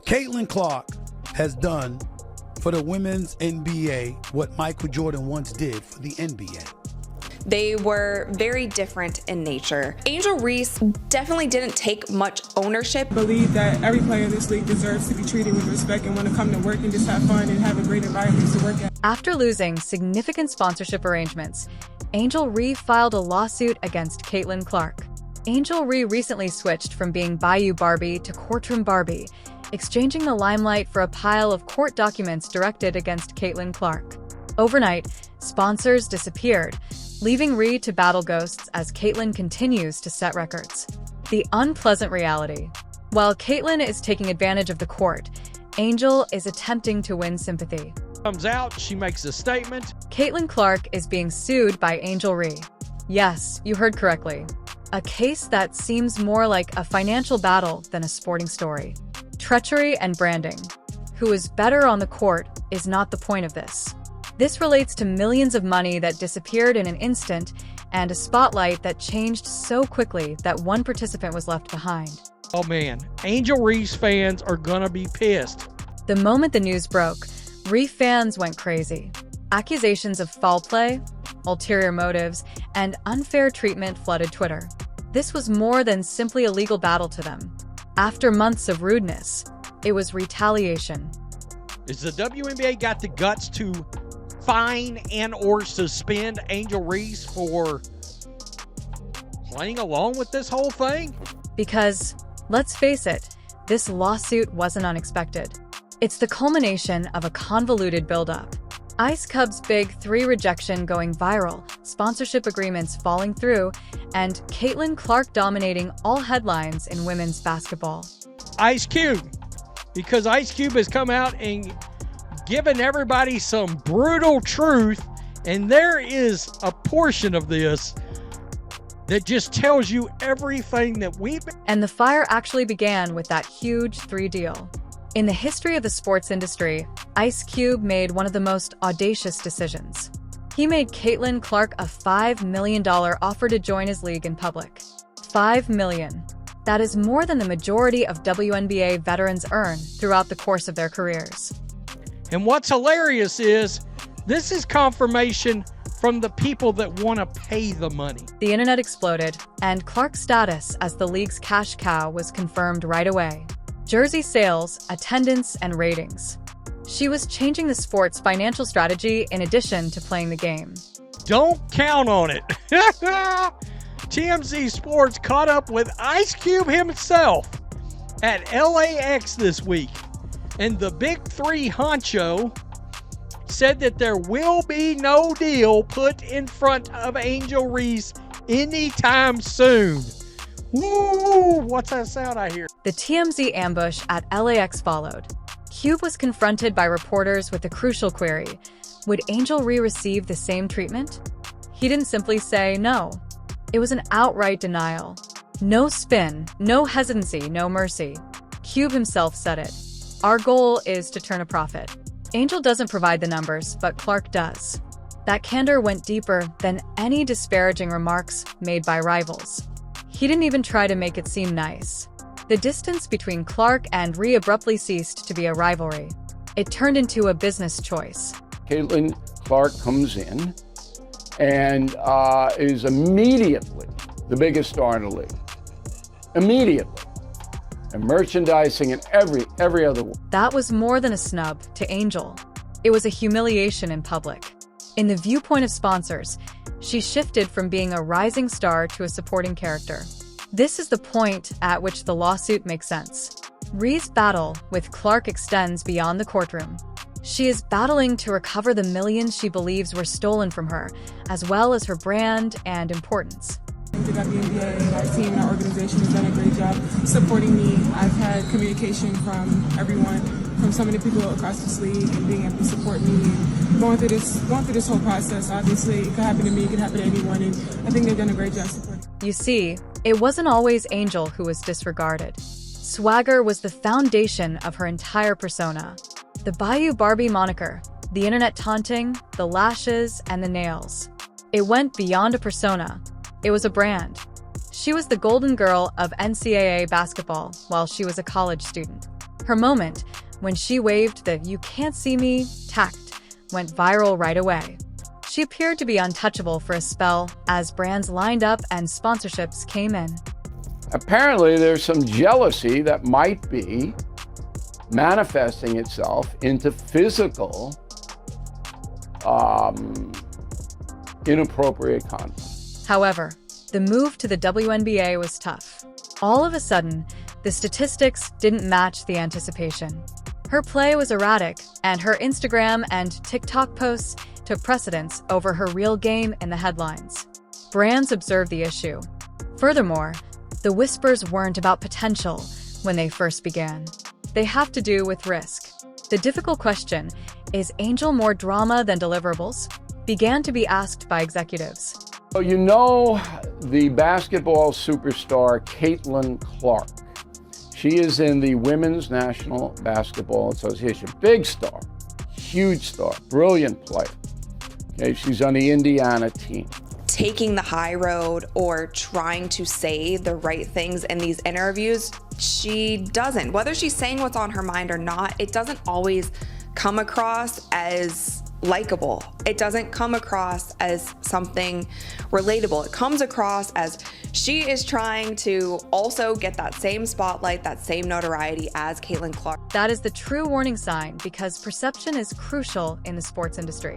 Caitlin Clark has done for the women's NBA what Michael Jordan once did for the NBA. They were very different in nature. Angel Reese definitely didn't take much ownership. I believe that every player in this league deserves to be treated with respect and want to come to work and just have fun and have a great environment to work at. After losing significant sponsorship arrangements, Angel Reese filed a lawsuit against Caitlin Clark. Angel Reese recently switched from being Bayou Barbie to Courtroom Barbie, exchanging the limelight for a pile of court documents directed against Caitlin Clark. Overnight, sponsors disappeared, leaving Reese to battle ghosts as Caitlin continues to set records. The unpleasant reality. While Caitlin is taking advantage of the court, Angel is attempting to win sympathy. Comes out, she makes a statement. Caitlin Clark is being sued by Angel Reese. Yes, you heard correctly. A case that seems more like a financial battle than a sporting story. Treachery and branding. Who is better on the court is not the point of this. This relates to millions of money that disappeared in an instant and a spotlight that changed so quickly that one participant was left behind. Oh man, Angel Reese fans are gonna be pissed. The moment the news broke, Reese fans went crazy. Accusations of foul play, ulterior motives, and unfair treatment flooded Twitter. This was more than simply a legal battle to them. After months of rudeness, it was retaliation. Is the WNBA got the guts to fine and or suspend Angel Reese for playing along with this whole thing? Because, let's face it, this lawsuit wasn't unexpected. It's the culmination of a convoluted buildup. Ice Cub's Big 3 rejection going viral, sponsorship agreements falling through, and Caitlin Clark dominating all headlines in women's basketball. Ice Cube, because Ice Cube has come out and given everybody some brutal truth, and there is a portion of this that just tells you everything that we've been. And the fire actually began with that huge 3 deal. In the history of the sports industry, Ice Cube made one of the most audacious decisions. He made Caitlin Clark a $5 million offer to join his league in public. $5 million. That is more than the majority of WNBA veterans earn throughout the course of their careers. And what's hilarious is, this is confirmation from the people that want to pay the money. The internet exploded, and Clark's status as the league's cash cow was confirmed right away. Jersey sales, attendance, and ratings. She was changing the sport's financial strategy in addition to playing the game. Don't count on it. TMZ Sports caught up with Ice Cube himself at LAX this week, and the Big 3 honcho said that there will be no deal put in front of Angel Reese anytime soon. Woo! What's that sound I hear? The TMZ ambush at LAX followed. Cube was confronted by reporters with a crucial query. Would Angel Reese receive the same treatment? He didn't simply say no. It was an outright denial. No spin, no hesitancy, no mercy. Cube himself said it. Our goal is to turn a profit. Angel doesn't provide the numbers, but Clark does. That candor went deeper than any disparaging remarks made by rivals. He didn't even try to make it seem nice. The distance between Clark and Reese abruptly ceased to be a rivalry. It turned into a business choice. Caitlin Clark comes in and is immediately the biggest star in the league. Immediately. And merchandising and every other one. That was more than a snub to Angel. It was a humiliation in public. In the viewpoint of sponsors, she shifted from being a rising star to a supporting character. This is the point at which the lawsuit makes sense. Reese's battle with Clark extends beyond the courtroom. She is battling to recover the millions she believes were stolen from her, as well as her brand and importance. The WNBA, our team, and our organization has done a great job supporting me. I've had communication from everyone, from so many people across this league, and being able to support me and going through this whole process. Obviously, it could happen to me, it could happen to anyone, and I think they've done a great job supporting. You see, it wasn't always Angel who was disregarded. Swagger was the foundation of her entire persona. The Bayou Barbie moniker, the internet taunting, the lashes, and the nails. It went beyond a persona. It was a brand. She was the golden girl of NCAA basketball while she was a college student. Her moment, when she waved the "you can't see me" tact, went viral right away. She appeared to be untouchable for a spell as brands lined up and sponsorships came in. Apparently, there's some jealousy that might be manifesting itself into physical inappropriate conduct. However, the move to the WNBA was tough. All of a sudden, the statistics didn't match the anticipation. Her play was erratic, and her Instagram and TikTok posts took precedence over her real game in the headlines. Brands observed the issue. Furthermore, the whispers weren't about potential when they first began. They have to do with risk. The difficult question, is Angel more drama than deliverables, began to be asked by executives. So you know the basketball superstar Caitlin Clark. She is in the Women's National Basketball Association. Big star, huge star, brilliant player. Okay, she's on the Indiana team. Taking the high road or trying to say the right things in these interviews, she doesn't. Whether she's saying what's on her mind or not, it doesn't always come across as likable. It doesn't come across as something relatable. It comes across as she is trying to also get that same spotlight, that same notoriety as Caitlin Clark. That is the true warning sign because perception is crucial in the sports industry.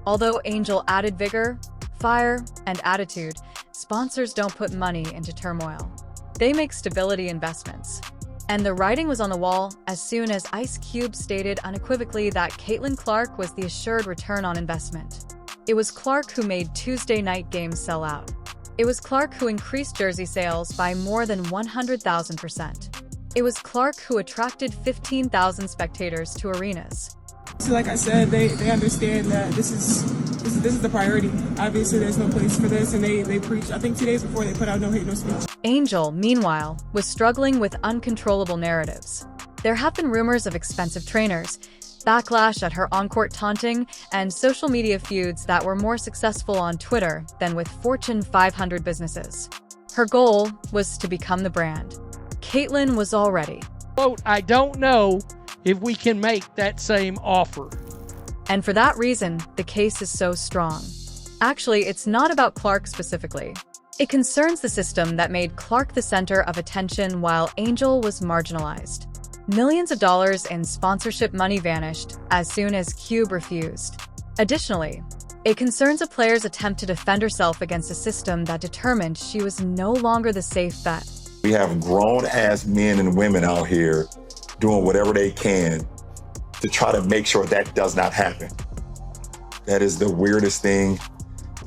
Although Angel added vigor, fire, and attitude, sponsors don't put money into turmoil. They make stability investments. And the writing was on the wall as soon as Ice Cube stated unequivocally that Caitlin Clark was the assured return on investment. It was Clark who made Tuesday night games sell out. It was Clark who increased jersey sales by more than 100,000%. It was Clark who attracted 15,000 spectators to arenas. So like I said, they understand that this is the priority. Obviously, there's no place for this, and they preach. I think 2 days before they put out no hate, no speech. Angel, meanwhile, was struggling with uncontrollable narratives. There have been rumors of expensive trainers, backlash at her on-court taunting, and social media feuds that were more successful on Twitter than with Fortune 500 businesses. Her goal was to become the brand. Caitlin was all ready. Quote, I don't know if we can make that same offer. And for that reason, the case is so strong. Actually, it's not about Clark specifically. It concerns the system that made Clark the center of attention while Angel was marginalized. Millions of dollars in sponsorship money vanished as soon as Cube refused. Additionally, it concerns a player's attempt to defend herself against a system that determined she was no longer the safe bet. We have grown-ass men and women out here doing whatever they can to try to make sure that does not happen. That is the weirdest thing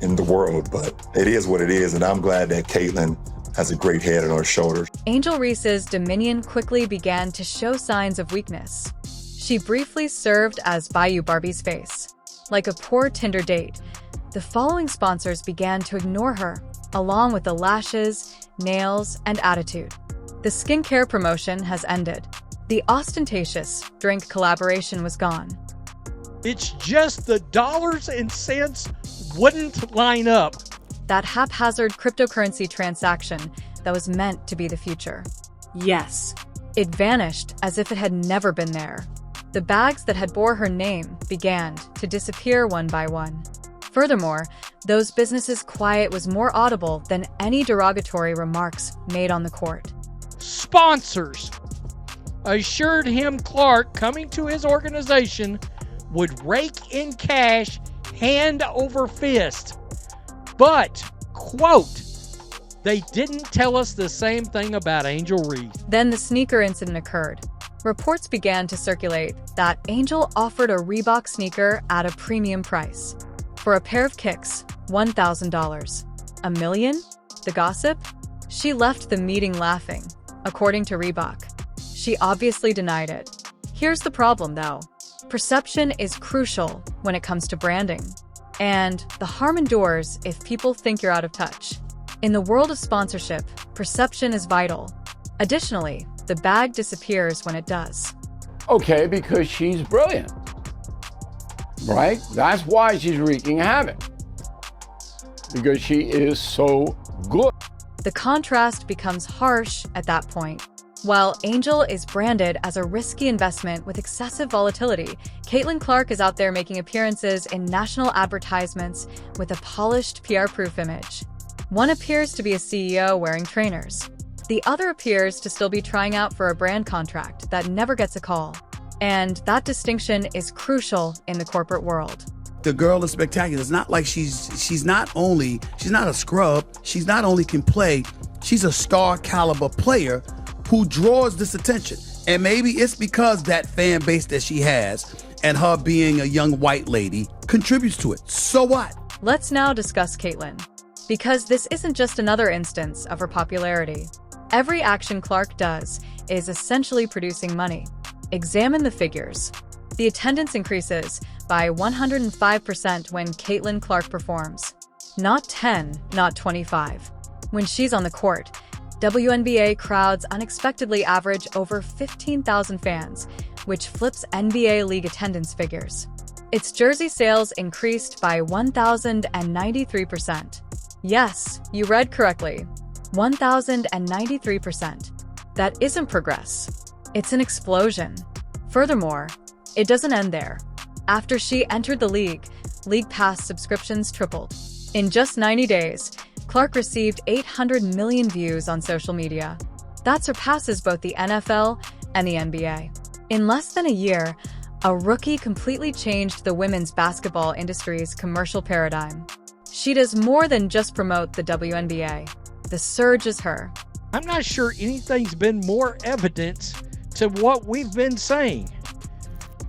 in the world, but it is what it is, and I'm glad that Caitlin has a great head on her shoulders. Angel Reese's dominion quickly began to show signs of weakness. She briefly served as Bayou Barbie's face. Like a poor Tinder date, the following sponsors began to ignore her, along with the lashes, nails, and attitude. The skincare promotion has ended. The ostentatious drink collaboration was gone. It's just the dollars and cents wouldn't line up. That haphazard cryptocurrency transaction that was meant to be the future. Yes, it vanished as if it had never been there. The bags that had bore her name began to disappear one by one. Furthermore, those businesses' quiet was more audible than any derogatory remarks made on the court. Sponsors assured him Clark coming to his organization would rake in cash hand over fist. But, quote, they didn't tell us the same thing about Angel Reese. Then the sneaker incident occurred. Reports began to circulate that Angel offered a Reebok sneaker at a premium price. For a pair of kicks, $1,000. $1 million? The gossip? She left the meeting laughing, according to Reebok. She obviously denied it. Here's the problem, though. Perception is crucial when it comes to branding. And the harm endures if people think you're out of touch. In the world of sponsorship, perception is vital. Additionally, the bag disappears when it does. Okay, because she's brilliant, right? That's why she's wreaking havoc, because she is so good. The contrast becomes harsh at that point. While Angel is branded as a risky investment with excessive volatility, Caitlin Clark is out there making appearances in national advertisements with a polished PR-proof image. One appears to be a CEO wearing trainers. The other appears to still be trying out for a brand contract that never gets a call. And that distinction is crucial in the corporate world. The girl is spectacular. It's not like she's not a scrub. She's not only can play, she's a star caliber player who draws this attention. And maybe it's because that fan base that she has and her being a young white lady contributes to it. So what? Let's now discuss Caitlin, because this isn't just another instance of her popularity. Every action Clark does is essentially producing money. Examine the figures. The attendance increases by 105% when Caitlin Clark performs. Not 10, not 25. When she's on the court, WNBA crowds unexpectedly average over 15,000 fans, which flips NBA league attendance figures. Its jersey sales increased by 1,093%. Yes, you read correctly. 1,093%. That isn't progress. It's an explosion. Furthermore, it doesn't end there. After she entered the league, League Pass subscriptions tripled. In just 90 days, Clark received 800 million views on social media. That surpasses both the NFL and the NBA. In less than a year, a rookie completely changed the women's basketball industry's commercial paradigm. She does more than just promote the WNBA. The surge is her. I'm not sure anything's been more evidence to what we've been saying.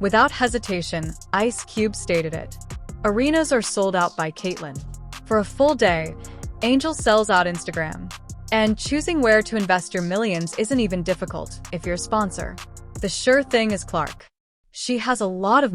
Without hesitation, Ice Cube stated it. Arenas are sold out by Caitlin. For a full day, Angel sells out Instagram. And choosing where to invest your millions isn't even difficult if you're a sponsor. The sure thing is Clark. She has a lot of